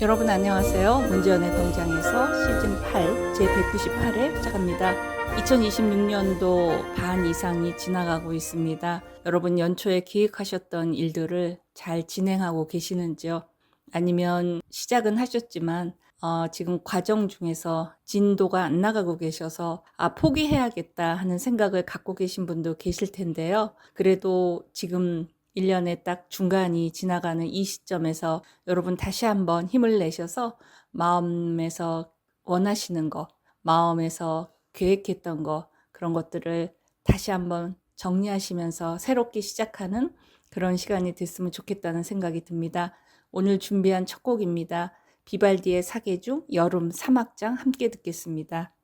여러분 안녕하세요. 문제연의 동장에서 시즌 8 제 198회 시작합니다. 2026년도 반 이상이 지나가고 있습니다. 여러분 연초에 계획하셨던 일들을 잘 진행하고 계시는지요? 아니면 시작은 하셨지만 지금 과정 중에서 진도가 안 나가고 계셔서 포기해야겠다 하는 생각을 갖고 계신 분도 계실 텐데요. 그래도 지금 1년에 딱 중간이 지나가는 이 시점에서 여러분 다시 한번 힘을 내셔서 마음에서 원하시는 거, 마음에서 계획했던 거, 그런 것들을 다시 한번 정리하시면서 새롭게 시작하는 그런 시간이 됐으면 좋겠다는 생각이 듭니다. 오늘 준비한 첫 곡입니다. 비발디의 사계주 여름 사막장 함께 듣겠습니다.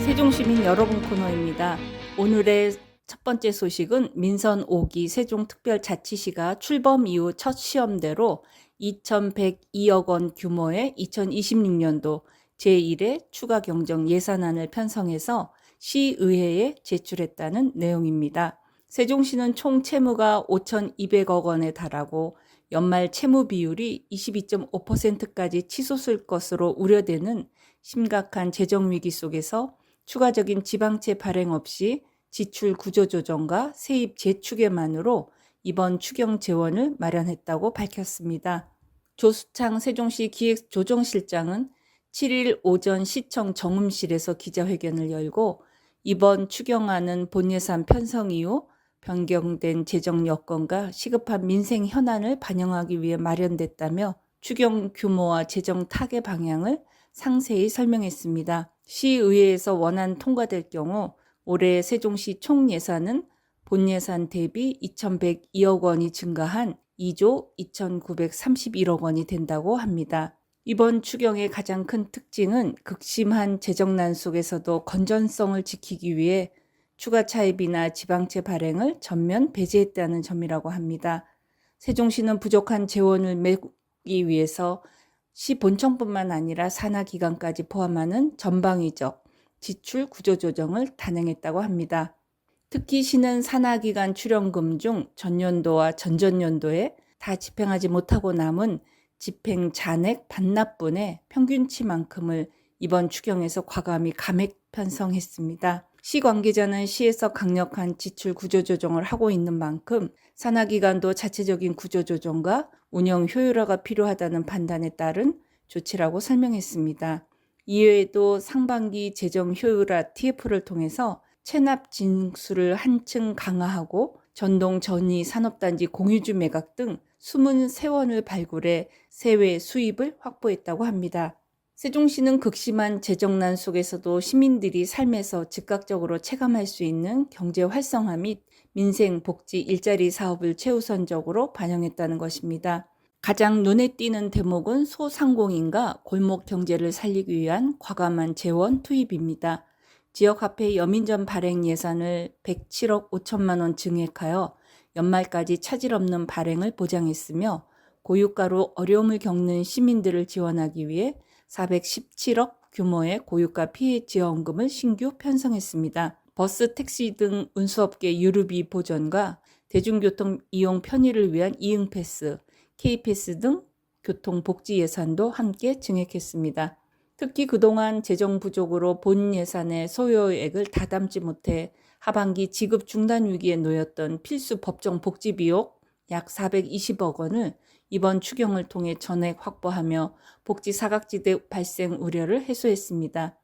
세종시민 여러분 코너입니다. 오늘의 첫 번째 소식은 민선 5기 세종특별자치시가 출범 이후 첫 시험대로 2,102억 원 규모의 2026년도 제1회 추가 경정 예산안을 편성해서 시의회에 제출했다는 내용입니다. 세종시는 총 채무가 5,200억 원에 달하고 연말 채무 비율이 22.5%까지 치솟을 것으로 우려되는 심각한 재정 위기 속에서 추가적인 지방채 발행 없이 지출 구조조정과 세입 재추계만으로 이번 추경 재원을 마련했다고 밝혔습니다. 조수창 세종시 기획조정실장은 7일 오전 시청 정음실에서 기자회견을 열고 이번 추경안은 본예산 편성 이후 변경된 재정 여건과 시급한 민생 현안을 반영하기 위해 마련됐다며 추경 규모와 재정 타개 방향을 상세히 설명했습니다. 시의회에서 원안 통과될 경우 올해 세종시 총 예산은 본 예산 대비 2,102억 원이 증가한 2조 2,931억 원이 된다고 합니다. 이번 추경의 가장 큰 특징은 극심한 재정난 속에서도 건전성을 지키기 위해 추가 차입이나 지방채 발행을 전면 배제했다는 점이라고 합니다. 세종시는 부족한 재원을 메우기 위해서 시 본청뿐만 아니라 산하기관까지 포함하는 전방위적 지출 구조조정을 단행했다고 합니다. 특히 시는 산하기관 출연금 중 전년도와 전전년도에 다 집행하지 못하고 남은 집행 잔액 반납분의 평균치만큼을 이번 추경에서 과감히 감액 편성했습니다. 시 관계자는 시에서 강력한 지출 구조조정을 하고 있는 만큼 산하기관도 자체적인 구조조정과 운영 효율화가 필요하다는 판단에 따른 조치라고 설명했습니다. 이외에도 상반기 재정 효율화 TF를 통해서 체납 징수를 한층 강화하고 전동 전이 산업단지 공유주 매각 등 숨은 세원을 발굴해 세외 수입을 확보했다고 합니다. 세종시는 극심한 재정난 속에서도 시민들이 삶에서 즉각적으로 체감할 수 있는 경제 활성화 및 민생, 복지, 일자리 사업을 최우선적으로 반영했다는 것입니다. 가장 눈에 띄는 대목은 소상공인과 골목 경제를 살리기 위한 과감한 재원 투입입니다. 지역화폐 여민전 발행 예산을 107억 5천만 원 증액하여 연말까지 차질 없는 발행을 보장했으며 고유가로 어려움을 겪는 시민들을 지원하기 위해 417억 규모의 고유가 피해 지원금을 신규 편성했습니다. 버스, 택시 등 운수업계 유류비 보전과 대중교통 이용 편의를 위한 이응패스, K패스 등 교통복지 예산도 함께 증액했습니다. 특히 그동안 재정 부족으로 본 예산의 소요액을 다 담지 못해 하반기 지급 중단 위기에 놓였던 필수 법정 복지 비용 약 420억 원을 이번 추경을 통해 전액 확보하며 복지 사각지대 발생 우려를 해소했습니다.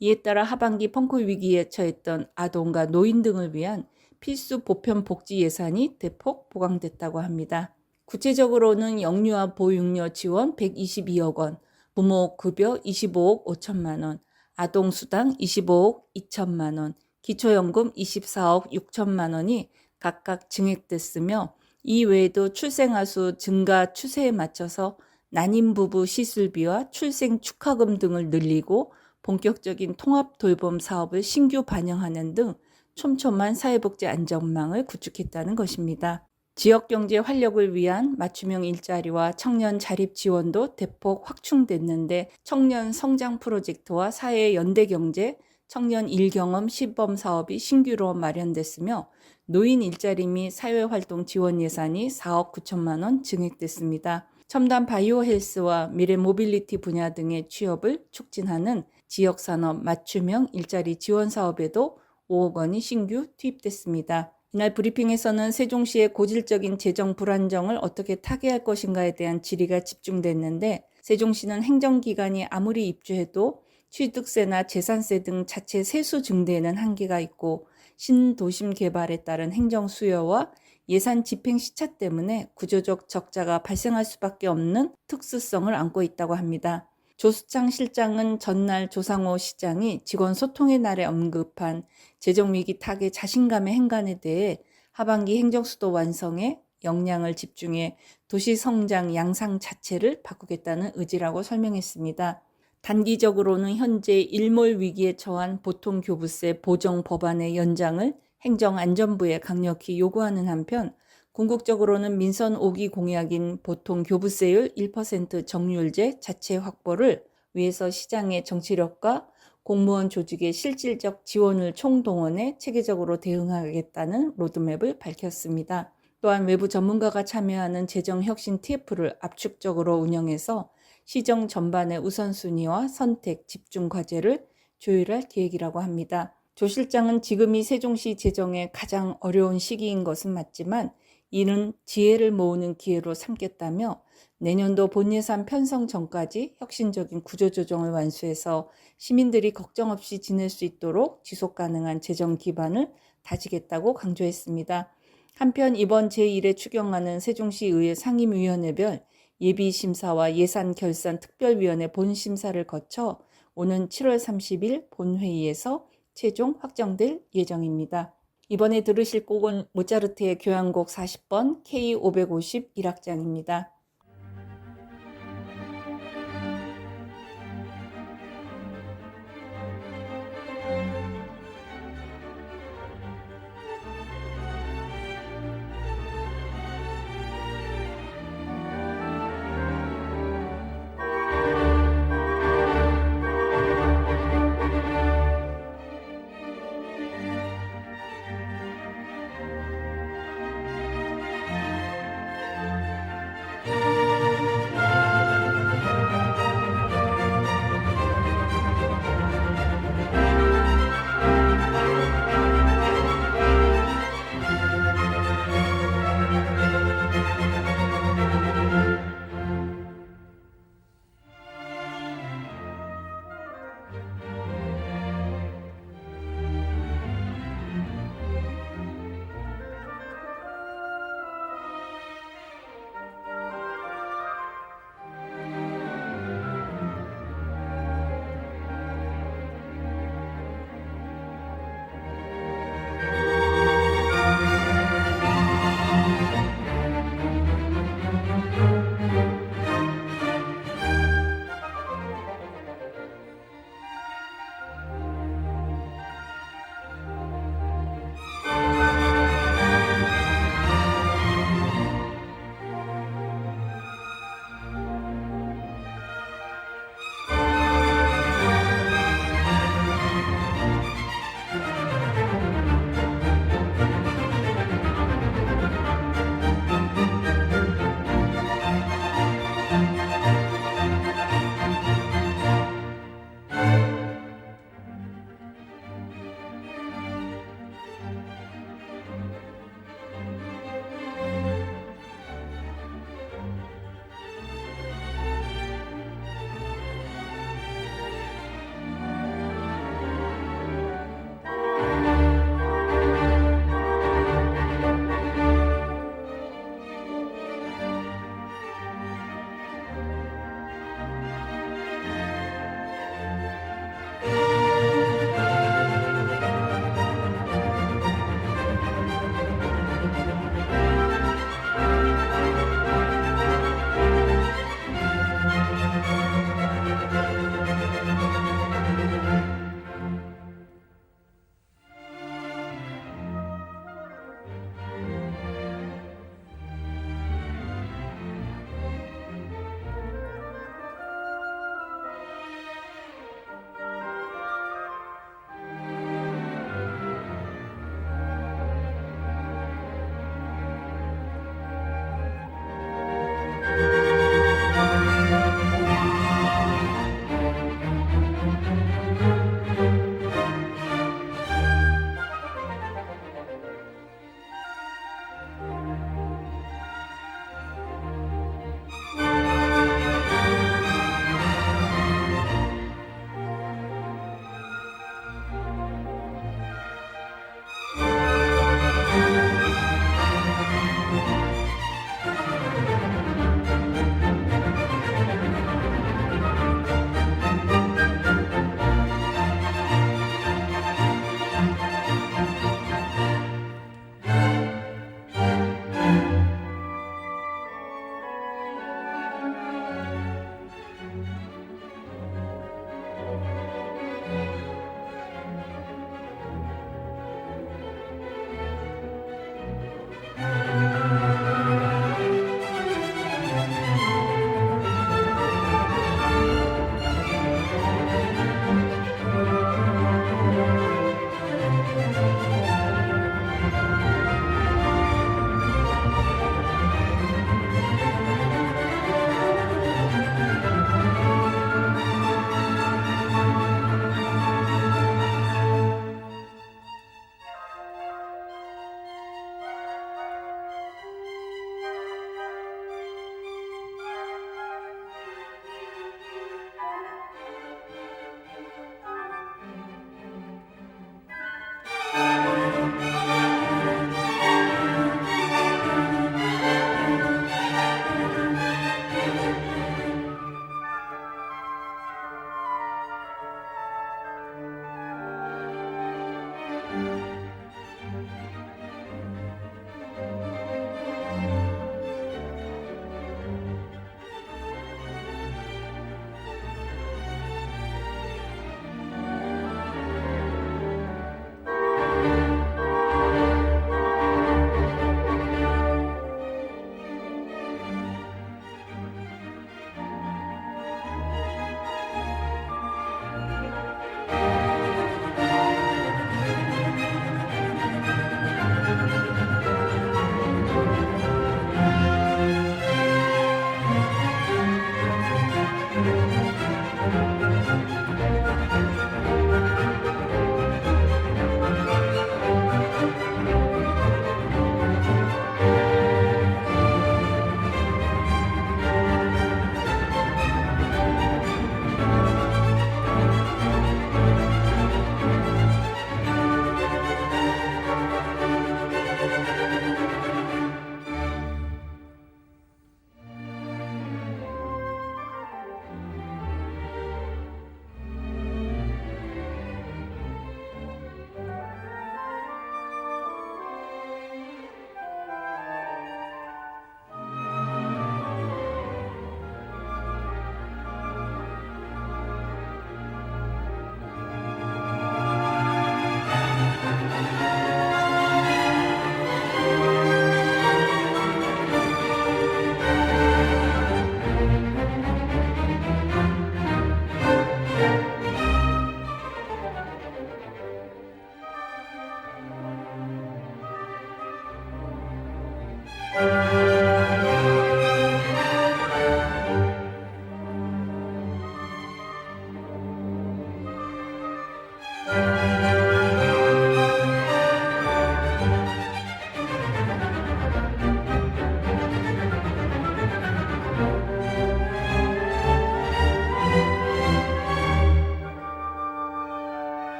이에 따라 하반기 펑크 위기에 처했던 아동과 노인 등을 위한 필수 보편 복지 예산이 대폭 보강됐다고 합니다. 구체적으로는 영유아 보육료 지원 122억 원, 부모 급여 25억 5천만 원, 아동수당 25억 2천만 원, 기초연금 24억 6천만 원이 각각 증액됐으며 이 외에도 출생아 수 증가 추세에 맞춰서 난임부부 시술비와 출생 축하금 등을 늘리고 본격적인 통합 돌봄 사업을 신규 반영하는 등 촘촘한 사회복지 안전망을 구축했다는 것입니다. 지역경제 활력을 위한 맞춤형 일자리와 청년 자립 지원도 대폭 확충됐는데 청년 성장 프로젝트와 사회 연대경제, 청년 일경험 시범 사업이 신규로 마련됐으며 노인 일자리 및 사회활동 지원 예산이 4억 9천만 원 증액됐습니다. 첨단 바이오 헬스와 미래 모빌리티 분야 등의 취업을 촉진하는 지역산업 맞춤형 일자리 지원 사업에도 5억 원이 신규 투입됐습니다. 이날 브리핑에서는 세종시의 고질적인 재정 불안정을 어떻게 타개할 것인가에 대한 질의가 집중됐는데 세종시는 행정기관이 아무리 입주해도 취득세나 재산세 등 자체 세수 증대에는 한계가 있고 신도심 개발에 따른 행정 수요와 예산 집행 시차 때문에 구조적 적자가 발생할 수밖에 없는 특수성을 안고 있다고 합니다. 조수창 실장은 전날 조상호 시장이 직원 소통의 날에 언급한 재정위기 타개 자신감의 행간에 대해 하반기 행정수도 완성에 역량을 집중해 도시 성장 양상 자체를 바꾸겠다는 의지라고 설명했습니다. 단기적으로는 현재 일몰 위기에 처한 보통교부세 보정 법안의 연장을 행정안전부에 강력히 요구하는 한편 궁극적으로는 민선 5기 공약인 보통교부세율 1% 정률제 자체 확보를 위해서 시장의 정치력과 공무원 조직의 실질적 지원을 총동원해 체계적으로 대응하겠다는 로드맵을 밝혔습니다. 또한 외부 전문가가 참여하는 재정혁신 TF를 압축적으로 운영해서 시정 전반의 우선순위와 선택, 집중 과제를 조율할 계획이라고 합니다. 조 실장은 지금이 세종시 재정의 가장 어려운 시기인 것은 맞지만 이는 지혜를 모으는 기회로 삼겠다며 내년도 본예산 편성 전까지 혁신적인 구조조정을 완수해서 시민들이 걱정 없이 지낼 수 있도록 지속 가능한 재정 기반을 다지겠다고 강조했습니다. 한편 이번 제1회 추경안은 세종시의회 상임위원회별 예비심사와 예산결산특별위원회 본심사를 거쳐 오는 7월 30일 본회의에서 최종 확정될 예정입니다. 이번에 들으실 곡은 모차르트의 교향곡 40번 K550 1악장입니다.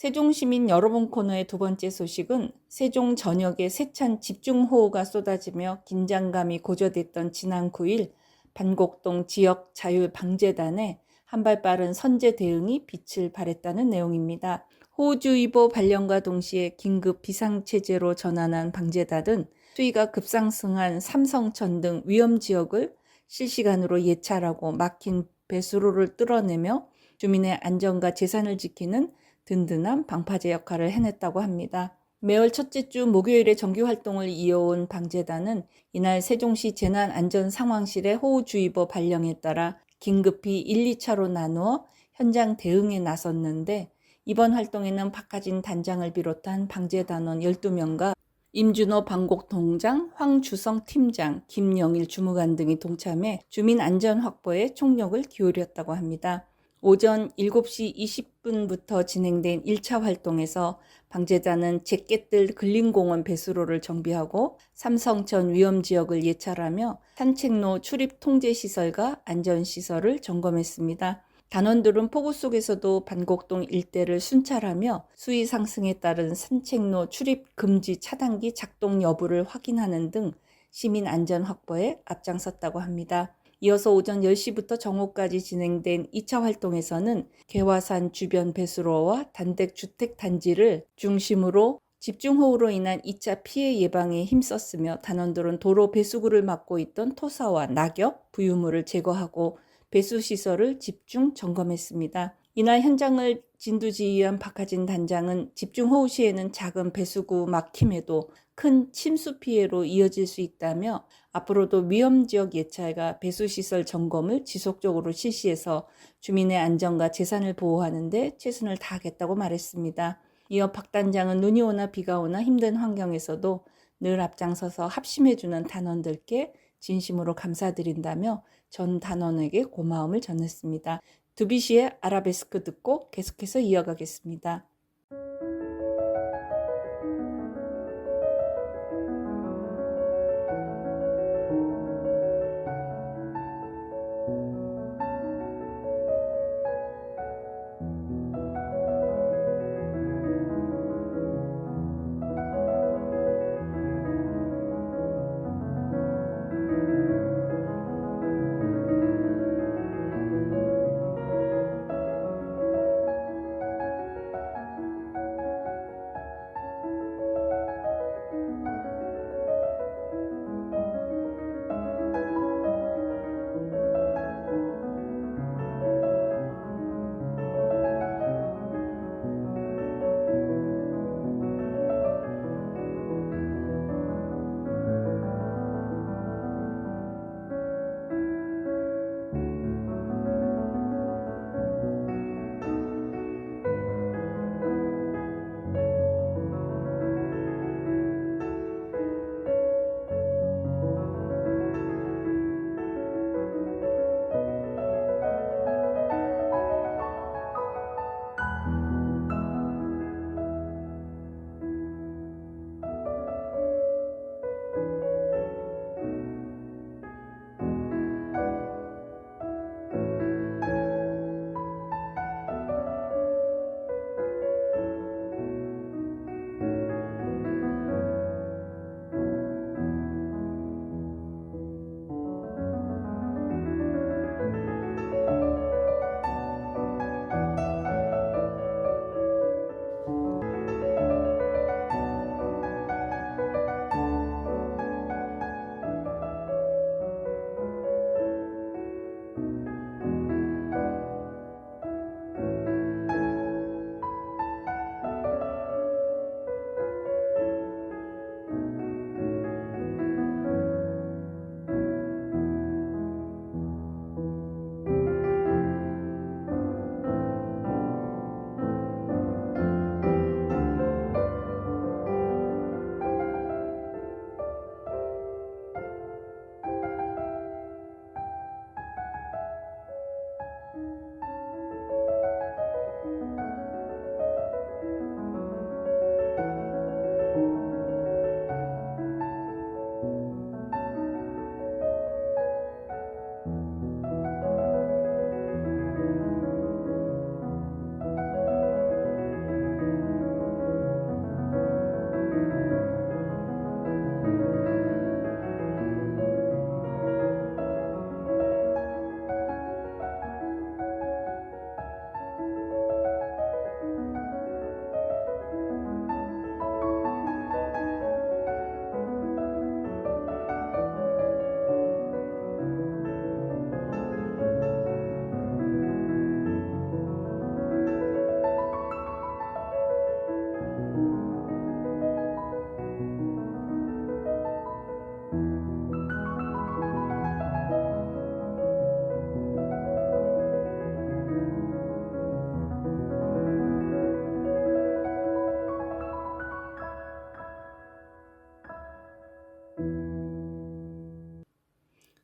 세종시민 여러분 코너의 두 번째 소식은 세종 전역에 세찬 집중호우가 쏟아지며 긴장감이 고조됐던 지난 9일 반곡동 지역 자율방재단에 한 발 빠른 선제 대응이 빛을 발했다는 내용입니다. 호우주의보 발령과 동시에 긴급 비상체제로 전환한 방재단은 수위가 급상승한 삼성천 등 위험지역을 실시간으로 예찰하고 막힌 배수로를 뚫어내며 주민의 안전과 재산을 지키는 든든한 방파제 역할을 해냈다고 합니다. 매월 첫째 주 목요일에 정규 활동을 이어온 방재단은 이날 세종시 재난안전상황실의 호우주의보 발령에 따라 긴급히 1, 2차로 나누어 현장 대응에 나섰는데 이번 활동에는 박하진 단장을 비롯한 방재단원 12명과 임준호 방곡동장, 황주성 팀장, 김영일 주무관 등이 동참해 주민 안전 확보에 총력을 기울였다고 합니다. 오전 7시 20분부터 진행된 1차 활동에서 방재단은 잿개뜰 근린공원 배수로를 정비하고 삼성천 위험지역을 예찰하며 산책로 출입 통제시설과 안전시설을 점검했습니다. 단원들은 폭우 속에서도 반곡동 일대를 순찰하며 수위 상승에 따른 산책로 출입 금지 차단기 작동 여부를 확인하는 등 시민 안전 확보에 앞장섰다고 합니다. 이어서 오전 10시부터 정오까지 진행된 2차 활동에서는 개화산 주변 배수로와 단독주택 단지를 중심으로 집중호우로 인한 2차 피해 예방에 힘썼으며 단원들은 도로 배수구를 막고 있던 토사와 낙엽, 부유물을 제거하고 배수시설을 집중 점검했습니다. 이날 현장을 진두지휘한 박하진 단장은 집중호우 시에는 작은 배수구 막힘에도 큰 침수 피해로 이어질 수 있다며 앞으로도 위험지역 예찰과 배수시설 점검을 지속적으로 실시해서 주민의 안전과 재산을 보호하는 데 최선을 다하겠다고 말했습니다. 이어 박 단장은 눈이 오나 비가 오나 힘든 환경에서도 늘 앞장서서 합심해주는 단원들께 진심으로 감사드린다며 전 단원에게 고마움을 전했습니다. 두비시의 아라베스크 듣고 계속해서 이어가겠습니다.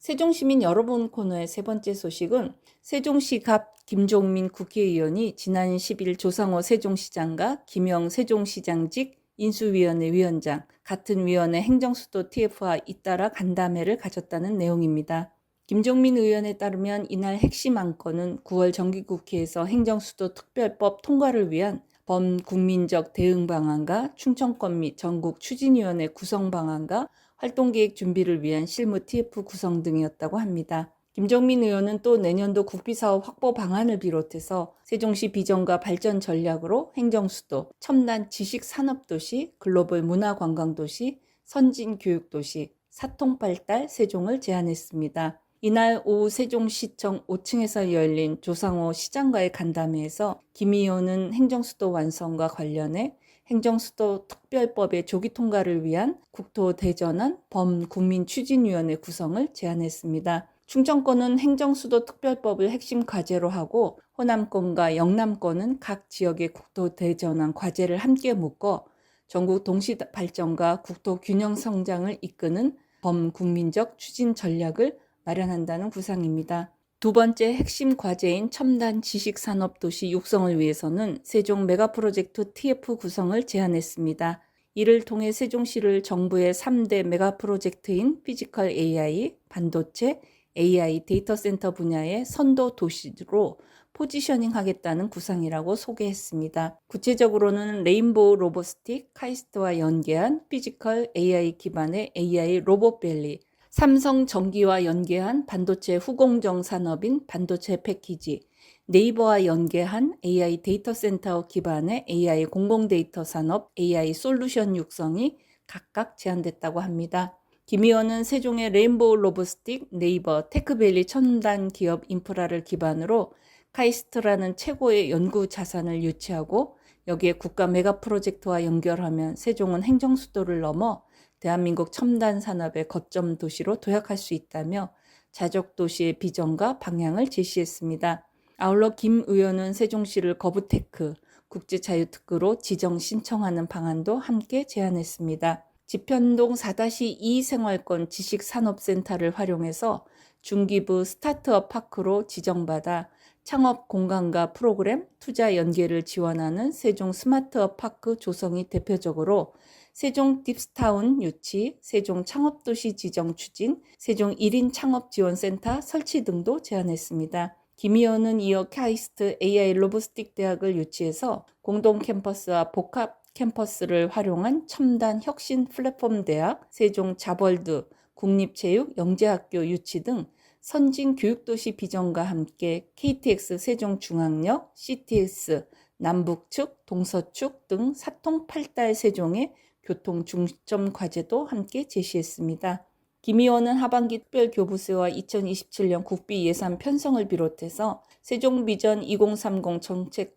세종시민 여러분 코너의 세 번째 소식은 세종시갑 김종민 국회의원이 지난 10일 조상호 세종시장과 김영 세종시장직 인수위원회 위원장, 같은 위원회 행정수도 TF와 잇따라 간담회를 가졌다는 내용입니다. 김종민 의원에 따르면 이날 핵심 안건은 9월 정기국회에서 행정수도 특별법 통과를 위한 범국민적 대응 방안과 충청권 및 전국 추진위원회 구성 방안과 활동계획 준비를 위한 실무 TF 구성 등이었다고 합니다. 김종민 의원은 또 내년도 국비사업 확보 방안을 비롯해서 세종시 비전과 발전 전략으로 행정수도, 첨단 지식산업도시, 글로벌 문화관광도시, 선진교육도시, 사통발달 세종을 제안했습니다. 이날 오후 세종시청 5층에서 열린 조상호 시장과의 간담회에서 김 의원은 행정수도 완성과 관련해 행정수도 특별법의 조기 통과를 위한 국토대전환 범국민추진위원회 구성을 제안했습니다. 충청권은 행정수도 특별법을 핵심 과제로 하고 호남권과 영남권은 각 지역의 국토대전환 과제를 함께 묶어 전국 동시 발전과 국토 균형 성장을 이끄는 범국민적 추진 전략을 마련한다는 구상입니다. 두 번째 핵심 과제인 첨단 지식산업도시 육성을 위해서는 세종 메가프로젝트 TF 구성을 제안했습니다. 이를 통해 세종시를 정부의 3대 메가프로젝트인 피지컬 AI, 반도체, AI 데이터 센터 분야의 선도 도시로 포지셔닝하겠다는 구상이라고 소개했습니다. 구체적으로는 레인보우 로보스틱, 카이스트와 연계한 피지컬 AI 기반의 AI 로봇밸리, 삼성전기와 연계한 반도체 후공정 산업인 반도체 패키지, 네이버와 연계한 AI 데이터 센터 기반의 AI 공공데이터 산업, AI 솔루션 육성이 각각 제안됐다고 합니다. 김 의원은 세종의 레인보우 로보스틱, 네이버, 테크밸리 첨단 기업 인프라를 기반으로 카이스트라는 최고의 연구 자산을 유치하고 여기에 국가 메가 프로젝트와 연결하면 세종은 행정수도를 넘어 대한민국 첨단 산업의 거점 도시로 도약할 수 있다며 자족 도시의 비전과 방향을 제시했습니다. 아울러 김 의원은 세종시를 거부테크, 국제자유특구로 지정 신청하는 방안도 함께 제안했습니다. 지편동 4-2 생활권 지식산업센터를 활용해서 중기부 스타트업 파크로 지정받아 창업 공간과 프로그램, 투자 연계를 지원하는 세종 스마트업 파크 조성이 대표적으로 세종 딥스타운 유치, 세종 창업도시 지정 추진, 세종 1인 창업지원센터 설치 등도 제안했습니다. 김 의원은 이어 카이스트 AI 로보스틱 대학을 유치해서 공동 캠퍼스와 복합 캠퍼스를 활용한 첨단 혁신 플랫폼 대학, 세종 자벌드, 국립체육 영재학교 유치 등 선진 교육도시 비전과 함께 KTX 세종중앙역, CTS 남북측, 동서축 등 사통팔달 세종의 교통 중점 과제도 함께 제시했습니다. 김 의원은 하반기 특별교부세와 2027년 국비 예산 편성을 비롯해서 세종비전 2030 정책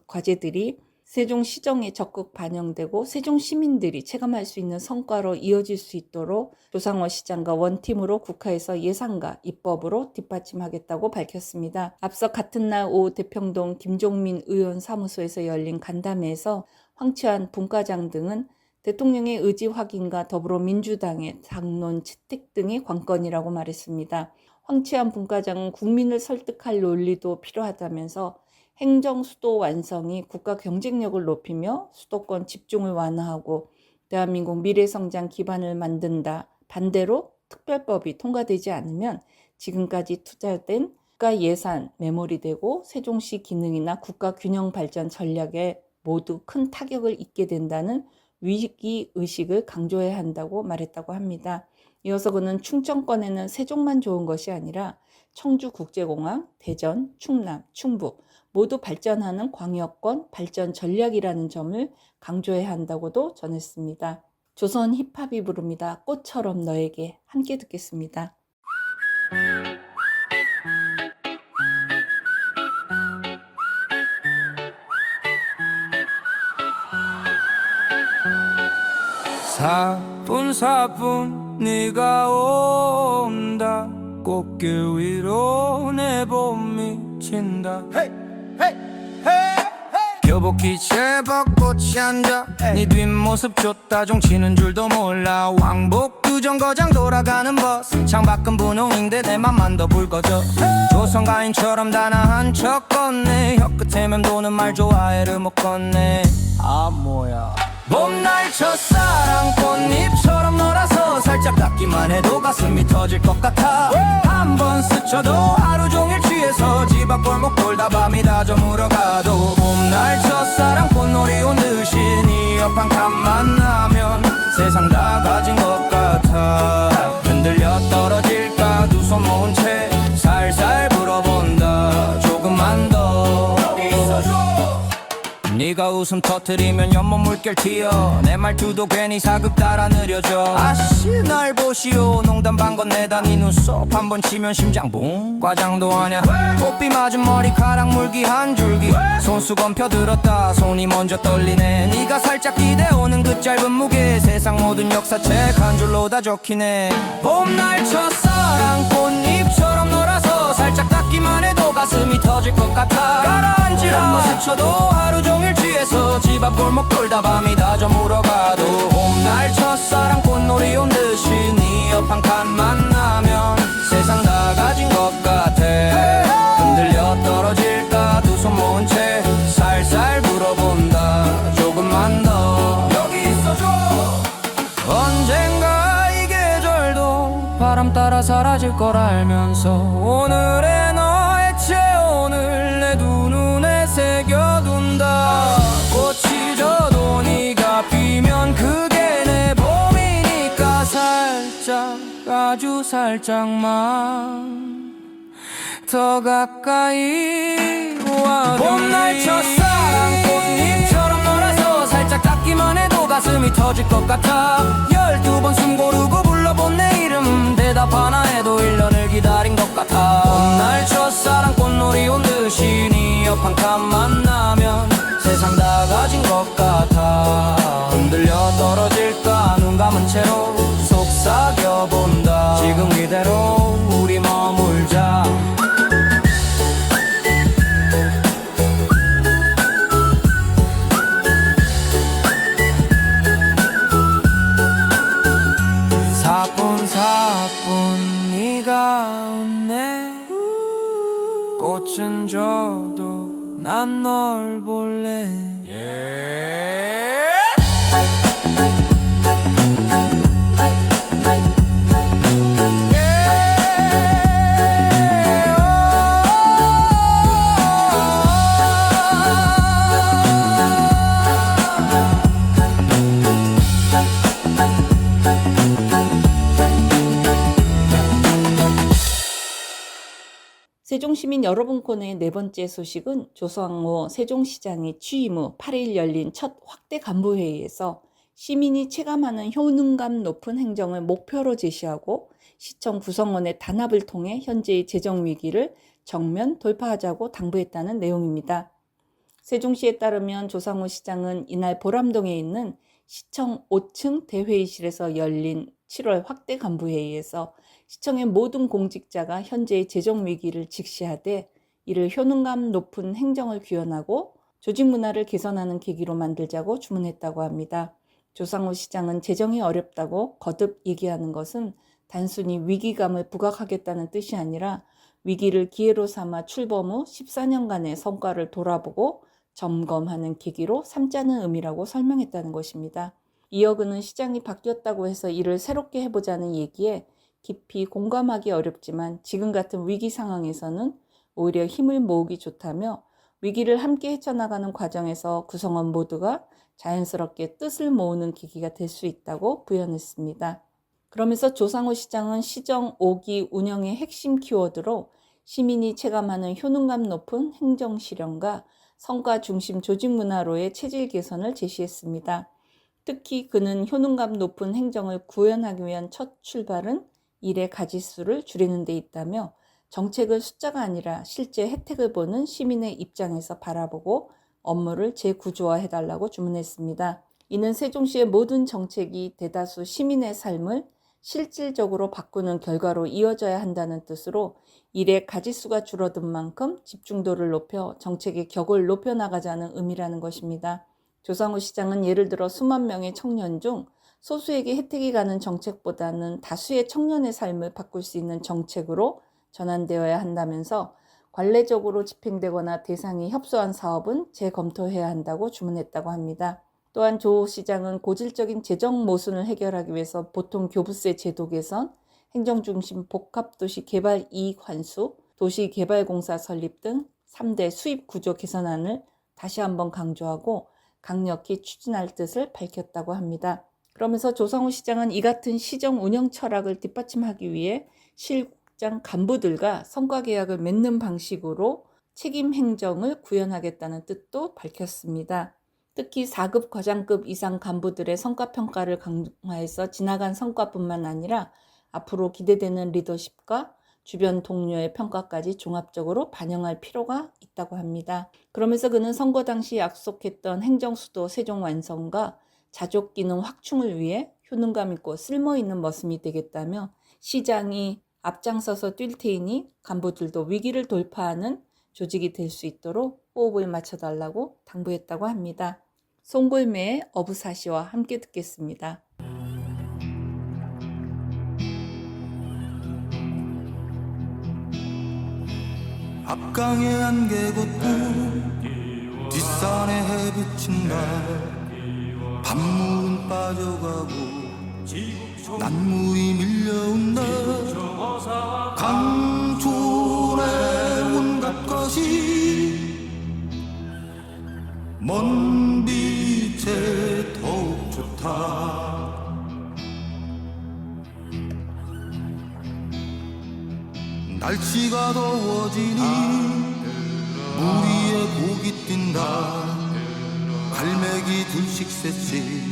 과제들이 세종시정에 적극 반영되고 세종시민들이 체감할 수 있는 성과로 이어질 수 있도록 조상호 시장과 원팀으로 국회에서 예산과 입법으로 뒷받침하겠다고 밝혔습니다. 앞서 같은 날 오후 대평동 김종민 의원 사무소에서 열린 간담회에서 황치환 분과장 등은 대통령의 의지 확인과 더불어 민주당의 당론 채택 등이 관건이라고 말했습니다. 황치환 분과장은 국민을 설득할 논리도 필요하다면서 행정 수도 완성이 국가 경쟁력을 높이며 수도권 집중을 완화하고 대한민국 미래 성장 기반을 만든다. 반대로 특별법이 통과되지 않으면 지금까지 투자된 국가 예산 매몰이되고 세종시 기능이나 국가 균형 발전 전략에 모두 큰 타격을 입게 된다는 위기 의식을 강조해야 한다고 말했다고 합니다. 이어서 그는 충청권에는 세종만 좋은 것이 아니라 청주국제공항, 대전, 충남, 충북 모두 발전하는 광역권 발전 전략이라는 점을 강조해야 한다고도 전했습니다. 조선 힙합이 부릅니다. 꽃처럼 너에게 함께 듣겠습니다. 사뿐사뿐 네가 온다 꽃길 위로 내 봄이 친다 hey, hey, hey, hey. 교복빛에 벚꽃이 앉아 네 뒷모습 쫓다 종치는 줄도 몰라 왕복 규정거장 돌아가는 버스 창밖은 분홍인데 내 맘만 더 붉어져 조선가인처럼 단아한 척 걷네 혀끝에 맴도는 말 좋아해를 못 건네 아 뭐야 봄날 첫사랑 꽃잎처럼 놀아서 살짝 닿기만 해도 가슴이 터질 것 같아 한 번 스쳐도 하루 종일 취해서 집 앞 골목 돌다 밤이 다 저물어가도 봄날 첫사랑 꽃놀이 온 듯이 네 옆 한 칸만 나면 세상 다 가진 것 같아 흔들려 떨어질까 두 손 모은 채 살살 불어본다 조금만 더 네가 웃음 터뜨리면 연못 물결 튀어 내 말투도 괜히 사극 따라 느려져 아씨 날 보시오 농담 반 건네다 네 눈썹 한 번 치면 심장 붕 과장도 하냐 꽃비 맞은 머리카락 물기 한 줄기 손수건 펴들었다 손이 먼저 떨리네 네가 살짝 기대오는 그 짧은 무게 세상 모든 역사책 한 줄로 다 적히네 봄날 첫사랑 꽃잎처럼 놀아서 살짝 닿기만 해도 가슴이 터질 것 같아 가라앉으라 한번 스쳐도 하루 종일 취해서 집 앞 골목 돌다 밤이 다 저물어가도 봄날 첫사랑 꽃놀이 온 듯이 네 옆 한 칸만 나면 세상 다 가진 것 같아 흔들려 떨어질까 두 손 모은 채 살살 불어본다 조금만 더 여기 있어줘 언젠가 이 계절도 바람 따라 사라질 걸 알면서 오늘의 너의 체온을 내 두 눈에 새겨둔다 꽃이 져도 네가 피면 그게 내 봄이니까 살짝 아주 살짝만 더 가까이 와 봄날 첫사랑 꽃잎처럼 놀아서 살짝 닿기만 해도 가슴이 터질 것 같아 12번 숨 고르고 불러본 내 이름 대답 하나 해도 1년을 기다린 것 같아 봄날 첫사랑 꽃놀이 온 듯이 네 옆 한 칸만 나면 세상 다 가진 것 같아 흔들려 떨어질까 눈 감은 채로 속삭여본다 지금 이대로 우리 머물자 사뿐사뿐 네가 웃네 꽃은 져도 난 널 볼래 세종시민 여러분 코너의 네 번째 소식은 조성호 세종시장이 취임 후 8일 열린 첫 확대 간부회의에서 시민이 체감하는 효능감 높은 행정을 목표로 제시하고 시청 구성원의 단합을 통해 현재의 재정 위기를 정면 돌파하자고 당부했다는 내용입니다. 세종시에 따르면 조성호 시장은 이날 보람동에 있는 시청 5층 대회의실에서 열린 7월 확대 간부회의에서 시청의 모든 공직자가 현재의 재정 위기를 직시하되 이를 효능감 높은 행정을 구현하고 조직 문화를 개선하는 계기로 만들자고 주문했다고 합니다. 조성호 시장은 재정이 어렵다고 거듭 얘기하는 것은 단순히 위기감을 부각하겠다는 뜻이 아니라 위기를 기회로 삼아 출범 후 14년간의 성과를 돌아보고 점검하는 계기로 삼자는 의미라고 설명했다는 것입니다. 이어 그는 시장이 바뀌었다고 해서 일을 새롭게 해보자는 얘기에 깊이 공감하기 어렵지만 지금 같은 위기 상황에서는 오히려 힘을 모으기 좋다며 위기를 함께 헤쳐나가는 과정에서 구성원 모두가 자연스럽게 뜻을 모으는 계기가 될 수 있다고 부연했습니다. 그러면서 조성호 시장은 시정 5기 운영의 핵심 키워드로 시민이 체감하는 효능감 높은 행정 실현과 성과 중심 조직 문화로의 체질 개선을 제시했습니다. 특히 그는 효능감 높은 행정을 구현하기 위한 첫 출발은 일의 가지수를 줄이는 데 있다며 정책을 숫자가 아니라 실제 혜택을 보는 시민의 입장에서 바라보고 업무를 재구조화해달라고 주문했습니다. 이는 세종시의 모든 정책이 대다수 시민의 삶을 실질적으로 바꾸는 결과로 이어져야 한다는 뜻으로 일의 가지수가 줄어든 만큼 집중도를 높여 정책의 격을 높여나가자는 의미라는 것입니다. 조상우 시장은 예를 들어 수만 명의 청년 중 소수에게 혜택이 가는 정책보다는 다수의 청년의 삶을 바꿀 수 있는 정책으로 전환되어야 한다면서 관례적으로 집행되거나 대상이 협소한 사업은 재검토해야 한다고 주문했다고 합니다. 또한 조 시장은 고질적인 재정 모순을 해결하기 위해서 보통 교부세 제도 개선, 행정중심 복합도시 개발 이익 환수, 도시개발공사 설립 등 3대 수입 구조 개선안을 다시 한번 강조하고 강력히 추진할 뜻을 밝혔다고 합니다. 그러면서 조상우 시장은 이 같은 시정 운영 철학을 뒷받침하기 위해 실국장 간부들과 성과계약을 맺는 방식으로 책임 행정을 구현하겠다는 뜻도 밝혔습니다. 특히 4급 과장급 이상 간부들의 성과평가를 강화해서 지나간 성과뿐만 아니라 앞으로 기대되는 리더십과 주변 동료의 평가까지 종합적으로 반영할 필요가 있다고 합니다. 그러면서 그는 선거 당시 약속했던 행정수도 세종 완성과 자족 기능 확충을 위해 효능감 있고 쓸모있는 머슴이 되겠다며 시장이 앞장서서 뛸 테이니 간부들도 위기를 돌파하는 조직이 될 수 있도록 호흡을 맞춰달라고 당부했다고 합니다. 송골매의 어부사시와 함께 듣겠습니다. 앞강의 안개 걷고 뒷산에 해 비친 날 밤물은 빠져가고 난무이 밀려온다 강촌의 온갖 것이 먼 빛에 더욱 좋다 날씨가 더워지니 물 위에 고기 뛴다 갈매기 둘씩 셋씩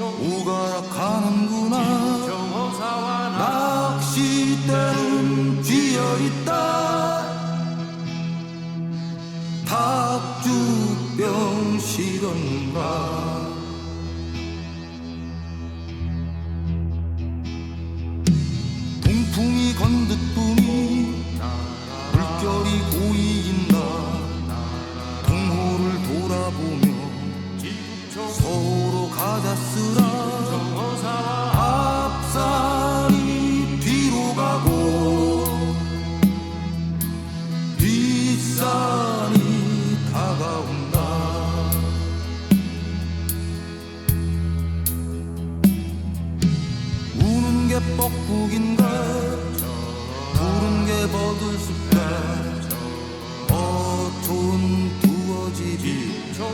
오가락하는구나 낚싯대는 쥐어있다 닭죽병 실었는가 동풍이 건듯뿐이 물결이 고이긴다 동호를 돌아보며 서로 가자쓰라 앞산이 뒤로 가고 뒷산이 다가온다 우는 게 뻐꾸긴가 부른 게 버들숲가 어촌 두어집이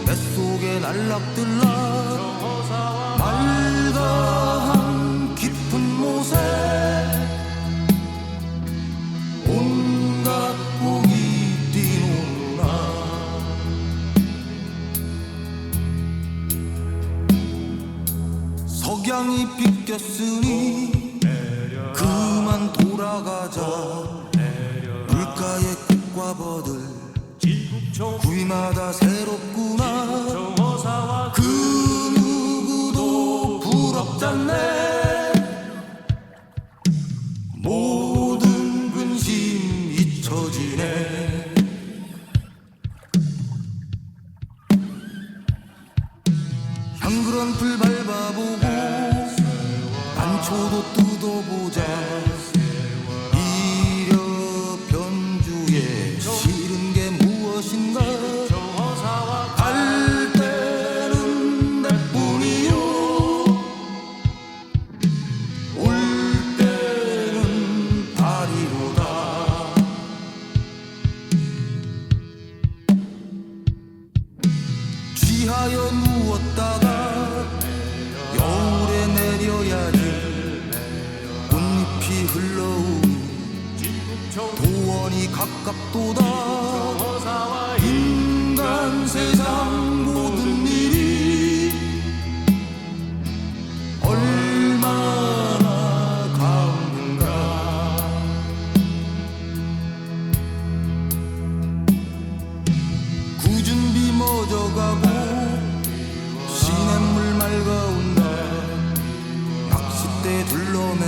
뱃속에 날락들라 말다한 깊은 못에 온갖 복이 뛰노라 석양이 비꼈으니 그만 돌아가자 물가의 꽃과 버들 구이마다 새롭구나 그 누구도 부럽잖네 모든 근심 잊혀지네 향그런 풀 밟아보고 난초도 뜯어보자 이려 변주에 싫은 게 무엇인가 갈 때는 내뿐이요 올 때는 다리로다 취하여 누웠다가 겨울에 내려야지 꽃잎이 흘러오니 도원이 가깝도다 인간 세상 모든 일이 얼마나 가운가 굳은 비 멎어가고 시냇물 맑아온다 낚싯대 둘러매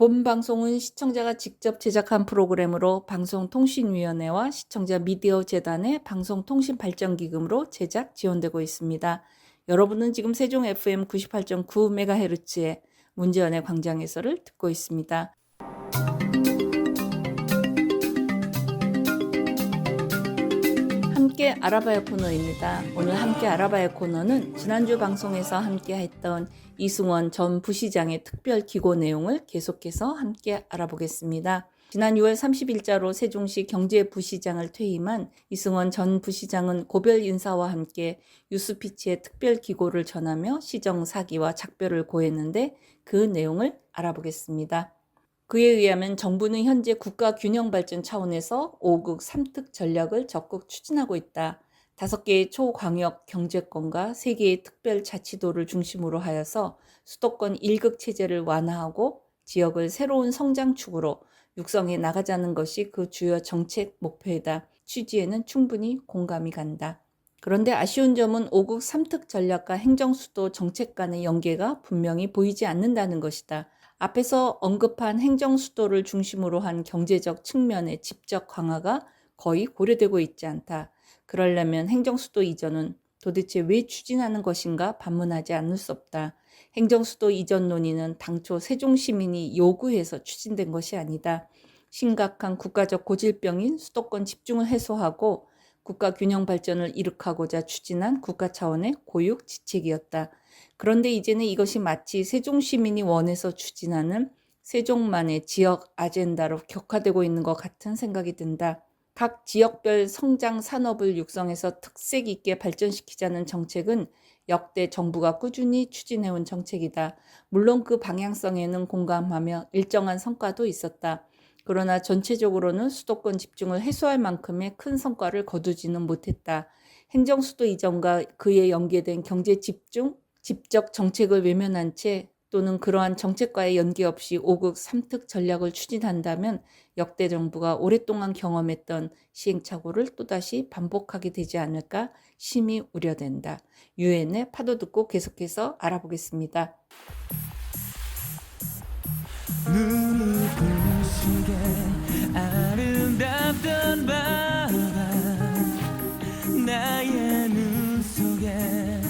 본 방송은 시청자가 직접 제작한 프로그램으로 방송통신위원회와 시청자 미디어 재단의 방송통신발전기금으로 제작 지원되고 있습니다. 여러분은 지금 세종 FM 98.9MHz의 문제연의 광장에서를 듣고 있습니다. 함께 알아봐야 코너입니다. 오늘 함께 알아봐야 코너는 지난주 방송에서 함께 했던 이승원 전 부시장의 특별 기고 내용을 계속해서 함께 알아보겠습니다. 지난 6월 30일자로 세종시 경제부시장을 퇴임한 이승원 전 부시장은 고별 인사와 함께 뉴스피치에 특별 기고를 전하며 시정 사기와 작별을 고했는데 그 내용을 알아보겠습니다. 그에 의하면 정부는 현재 국가 균형 발전 차원에서 5국 3특 전략을 적극 추진하고 있다. 5개의 초광역 경제권과 3개의 특별자치도를 중심으로 하여서 수도권 1극 체제를 완화하고 지역을 새로운 성장축으로 육성해 나가자는 것이 그 주요 정책 목표이다. 취지에는 충분히 공감이 간다. 그런데 아쉬운 점은 5국 3특 전략과 행정수도 정책 간의 연계가 분명히 보이지 않는다는 것이다. 앞에서 언급한 행정수도를 중심으로 한 경제적 측면의 집적 강화가 거의 고려되고 있지 않다. 그러려면 행정수도 이전은 도대체 왜 추진하는 것인가 반문하지 않을 수 없다. 행정수도 이전 논의는 당초 세종시민이 요구해서 추진된 것이 아니다. 심각한 국가적 고질병인 수도권 집중을 해소하고 국가 균형 발전을 이룩하고자 추진한 국가 차원의 고육지책이었다. 그런데 이제는 이것이 마치 세종시민이 원해서 추진하는 세종만의 지역 아젠다로 격화되고 있는 것 같은 생각이 든다. 각 지역별 성장 산업을 육성해서 특색 있게 발전시키자는 정책은 역대 정부가 꾸준히 추진해온 정책이다. 물론 그 방향성에는 공감하며 일정한 성과도 있었다. 그러나 전체적으로는 수도권 집중을 해소할 만큼의 큰 성과를 거두지는 못했다. 행정수도 이전과 그에 연계된 경제 집중, 집적 정책을 외면한 채 또는 그러한 정책과의 연계 없이 5국 3특 전략을 추진한다면 역대 정부가 오랫동안 경험했던 시행착오를 또다시 반복하게 되지 않을까 심히 우려된다. 유엔의 파도 듣고 계속해서 알아보겠습니다. 눈을 부시게 아름답던 바다 나의 눈 속에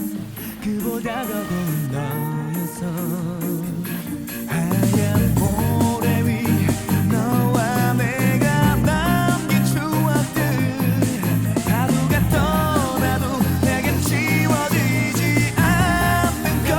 그보다 더 고운 너였어 하얀 모래 위 너와 내가 남긴 추억들 파도가 떠나도 내게 지워지지 않는 걸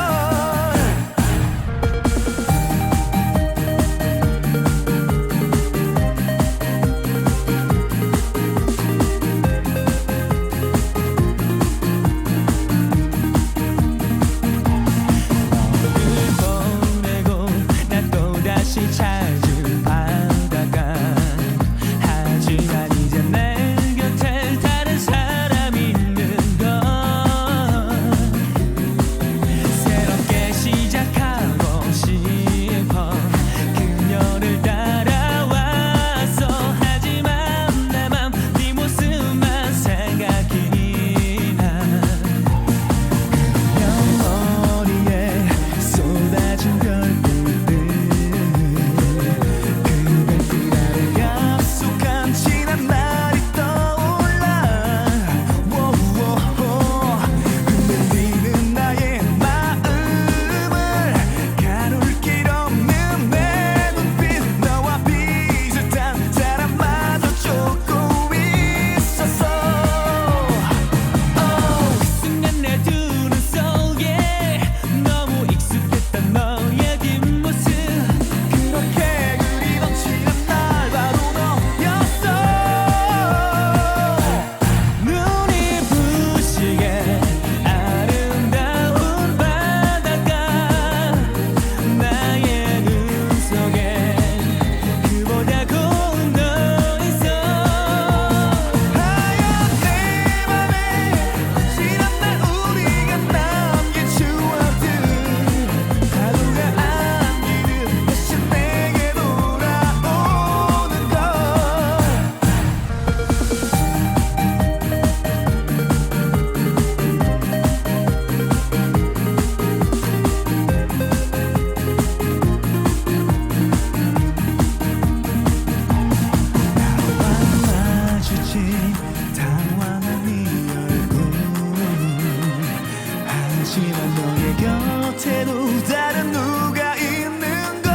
하지만 너의 곁에도 다른 누가 있는 걸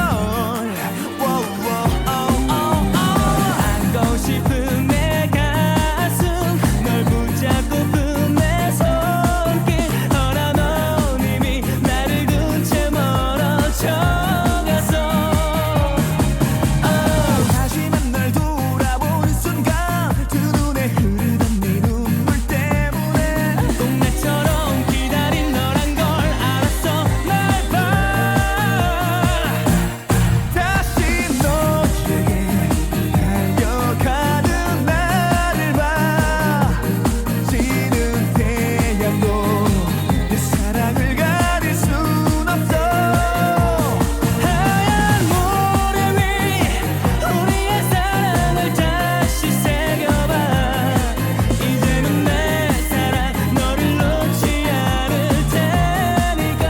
안고 싶은 내 가슴 널 붙잡고픈 내 손길 허나 넌 이미 나를 둔 채 멀어져 갔어 다시만 널 돌아보는 순간 두 눈에 흐르던 네 눈물 때문에 꼭 나처럼 기다린 너란 걸 알았어 날 봐 다시 너에게 달려가는 나를 봐 지는 태양도 내 사랑을 가릴 순 없어 하얀 모래 위 우리의 사랑을 다시 새겨봐 이제는 내 사랑 너를 놓지 않을 테니까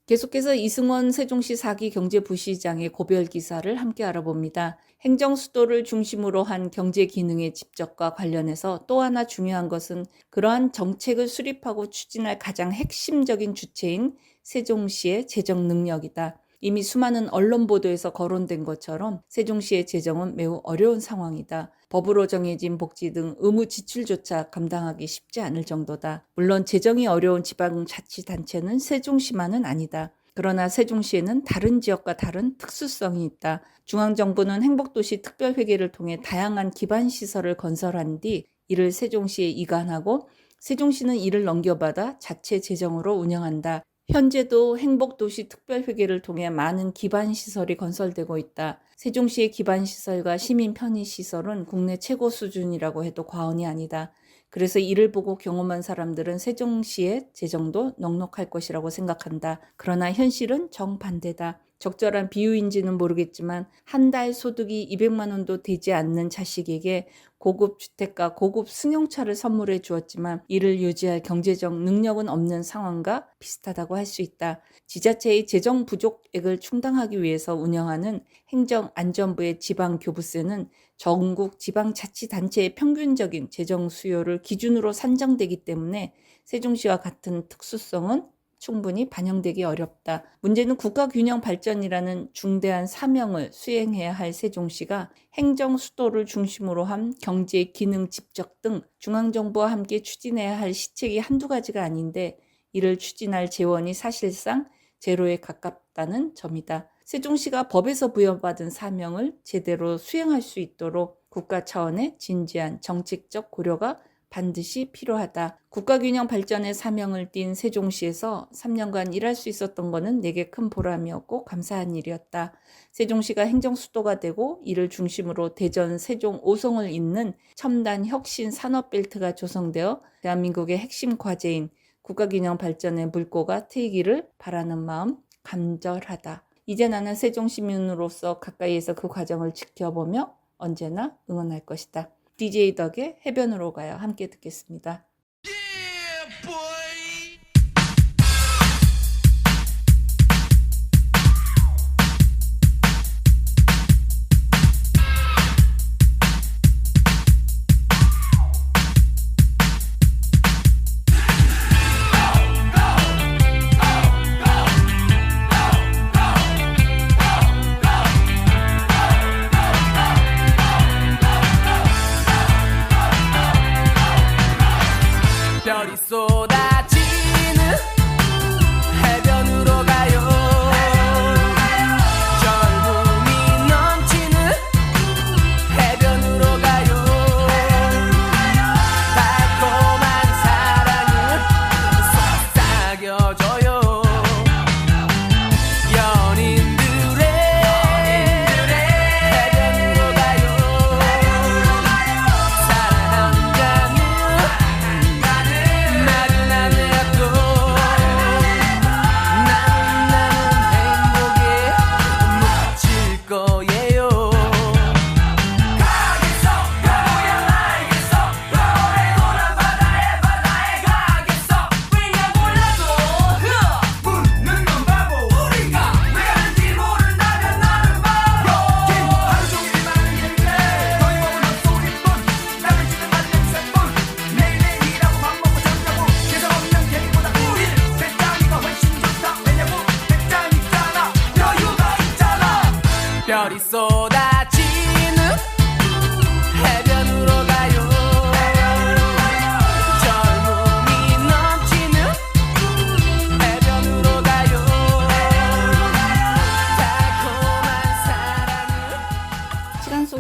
계속해서 이승원 세종시 4기 경제부시장의 고별 기사를 함께 알아봅니다. 행정수도를 중심으로 한 경제 기능의 집적과 관련해서 또 하나 중요한 것은 그러한 정책을 수립하고 추진할 가장 핵심적인 주체인 세종시의 재정 능력이다. 이미 수많은 언론 보도에서 거론된 것처럼 세종시의 재정은 매우 어려운 상황이다. 법으로 정해진 복지 등 의무 지출조차 감당하기 쉽지 않을 정도다. 물론 재정이 어려운 지방자치단체는 세종시만은 아니다. 그러나 세종시에는 다른 지역과 다른 특수성이 있다. 중앙정부는 행복도시 특별회계를 통해 다양한 기반시설을 건설한 뒤 이를 세종시에 이관하고 세종시는 이를 넘겨받아 자체 재정으로 운영한다. 현재도 행복도시 특별회계를 통해 많은 기반시설이 건설되고 있다. 세종시의 기반시설과 시민 편의시설은 국내 최고 수준이라고 해도 과언이 아니다. 그래서 이를 보고 경험한 사람들은 세종시의 재정도 넉넉할 것이라고 생각한다. 그러나 현실은 정반대다. 적절한 비유인지는 모르겠지만 한 달 소득이 200만 원도 되지 않는 자식에게 고급 주택과 고급 승용차를 선물해 주었지만 이를 유지할 경제적 능력은 없는 상황과 비슷하다고 할 수 있다. 지자체의 재정 부족액을 충당하기 위해서 운영하는 행정안전부의 지방교부세는 전국 지방자치단체의 평균적인 재정 수요를 기준으로 산정되기 때문에 세종시와 같은 특수성은 충분히 반영되기 어렵다. 문제는 국가균형 발전이라는 중대한 사명을 수행해야 할 세종시가 행정 수도를 중심으로 한 경제 기능 집적 등 중앙정부와 함께 추진해야 할 시책이 한두 가지가 아닌데 이를 추진할 재원이 사실상 제로에 가깝다는 점이다. 세종시가 법에서 부여받은 사명을 제대로 수행할 수 있도록 국가 차원의 진지한 정책적 고려가 반드시 필요하다. 국가균형 발전의 사명을 띤 세종시에서 3년간 일할 수 있었던 것은 내게 큰 보람이었고 감사한 일이었다. 세종시가 행정수도가 되고 이를 중심으로 대전, 세종, 오송을 잇는 첨단 혁신 산업벨트가 조성되어 대한민국의 핵심 과제인 국가균형 발전의 물꼬가 트이기를 바라는 마음 간절하다. 이제 나는 세종시민으로서 가까이에서 그 과정을 지켜보며 언제나 응원할 것이다. DJ 덕의 해변으로 가요. 함께 듣겠습니다.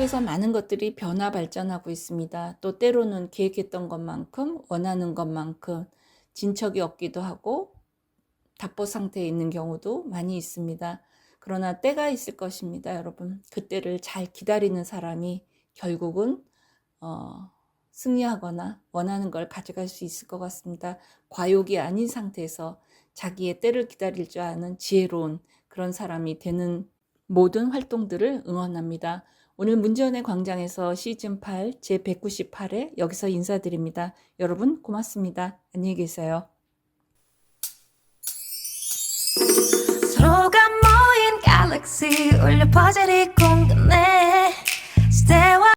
속에서 많은 것들이 변화 발전하고 있습니다. 또 때로는 계획했던 것만큼 원하는 것만큼 진척이 없기도 하고 답보 상태에 있는 경우도 많이 있습니다. 그러나 때가 있을 것입니다, 여러분. 그때를 잘 기다리는 사람이 결국은 승리하거나 원하는 걸 가져갈 수 있을 것 같습니다. 과욕이 아닌 상태에서 자기의 때를 기다릴 줄 아는 지혜로운 그런 사람이 되는 모든 활동들을 응원합니다. 오늘 문제원의 광장에서 시즌8 제198회 여기서 인사드립니다. 여러분 고맙습니다. 안녕히 계세요. 서로가 모인 갤럭시 울려 퍼즐이 궁금해 시대와